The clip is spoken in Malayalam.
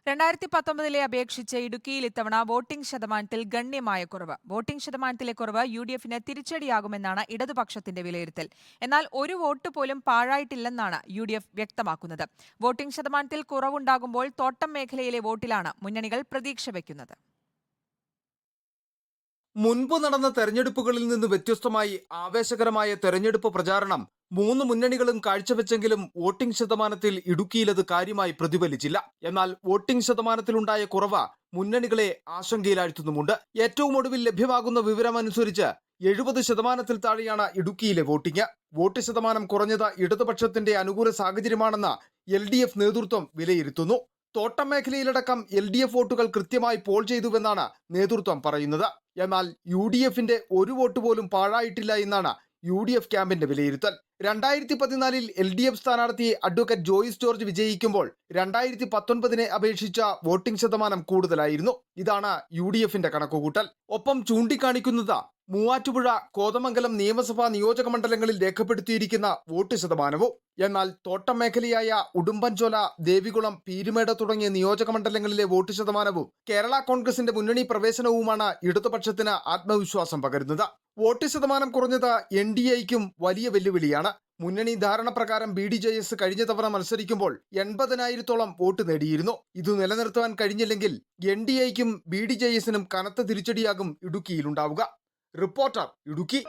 2019 അപേക്ഷിച്ച് ഇടുക്കിയിൽ ഇത്തവണ വോട്ടിംഗ് ശതമാനത്തിൽ ഗണ്യമായ കുറവ്. വോട്ടിംഗ് ശതമാനത്തിലെ കുറവ് യുഡിഎഫിന് തിരിച്ചടിയാകുമെന്നാണ് ഇടതുപക്ഷത്തിന്റെ വിലയിരുത്തൽ. എന്നാൽ ഒരു വോട്ട് പോലും പാഴായിട്ടില്ലെന്നാണ് യുഡിഎഫ് വ്യക്തമാക്കുന്നത്. വോട്ടിംഗ് ശതമാനത്തിൽ കുറവുണ്ടാകുമ്പോൾ തോട്ടം മേഖലയിലെ വോട്ടിലാണ് മുന്നണികൾ പ്രതീക്ഷ വയ്ക്കുന്നത്. മുൻപ് നടന്ന തെരഞ്ഞെടുപ്പുകളിൽ നിന്ന് വ്യത്യസ്തമായി ആവേശകരമായ തെരഞ്ഞെടുപ്പ് പ്രചാരണം മൂന്ന് മുന്നണികളും കാഴ്ചവെച്ചെങ്കിലും വോട്ടിംഗ് ശതമാനത്തിൽ ഇടുക്കിയിലത് കാര്യമായി പ്രതിഫലിച്ചില്ല. എന്നാൽ വോട്ടിംഗ് ശതമാനത്തിലുണ്ടായ കുറവ് മുന്നണികളെ ആശങ്കയിലാഴ്ത്തുന്നുമുണ്ട്. ഏറ്റവും ഒടുവിൽ ലഭ്യമാകുന്ന വിവരമനുസരിച്ച് 70% താഴെയാണ് ഇടുക്കിയിലെ വോട്ടിംഗ്. വോട്ട് ശതമാനം കുറഞ്ഞത് ഇടതുപക്ഷത്തിന്റെ അനുകൂല സാഹചര്യമാണെന്ന് LDF നേതൃത്വം വിലയിരുത്തുന്നു. തോട്ടം മേഖലയിലടക്കം LDF വോട്ടുകൾ കൃത്യമായി പോൾ ചെയ്തുവെന്നാണ് നേതൃത്വം പറയുന്നത്. എന്നാൽ UDFന്റെ ഒരു വോട്ട് പോലും പാഴായിട്ടില്ല എന്നാണ് UDF ക്യാമ്പിന്റെ വിലയിരുത്തൽ. 2014 LDF സ്ഥാനാർത്ഥി അഡ്വക്കേറ്റ് ജോയിസ് ജോർജ് വിജയിക്കുമ്പോൾ 2019 അപേക്ഷിച്ച വോട്ടിംഗ് ശതമാനം കൂടുതലായിരുന്നു. ഇതാണ് UDFന്റെ കണക്കുകൂട്ടൽ. ഒപ്പം ചൂണ്ടിക്കാണിക്കുന്നത് മൂവാറ്റുപുഴ, കോതമംഗലം നിയമസഭാ നിയോജക മണ്ഡലങ്ങളിൽ രേഖപ്പെടുത്തിയിരിക്കുന്ന വോട്ട് ശതമാനവും. എന്നാൽ തോട്ടം മേഖലയായ ഉടുമ്പൻചോല, ദേവികുളം, പീരുമേട് തുടങ്ങിയ നിയോജക മണ്ഡലങ്ങളിലെ വോട്ട് ശതമാനവും കേരള കോൺഗ്രസിന്റെ മുന്നണി പ്രവേശനവുമാണ് ഇടതുപക്ഷത്തിന് ആത്മവിശ്വാസം പകരുന്നത്. വോട്ട് ശതമാനം കുറഞ്ഞത് NDAയ്ക്കും വലിയ വെല്ലുവിളിയാണ്. മുന്നണി ധാരണ പ്രകാരം BDJS കഴിഞ്ഞ തവണ മത്സരിക്കുമ്പോൾ 80,000-ഓളം വോട്ട് നേടിയിരുന്നു. ഇത് നിലനിർത്താൻ കഴിഞ്ഞില്ലെങ്കിൽ NDAയ്ക്കും BDJSനും കനത്ത തിരിച്ചടിയാകും ഇടുക്കിയിലുണ്ടാവുക. റിപ്പോർട്ടർ, ഇടുക്കി.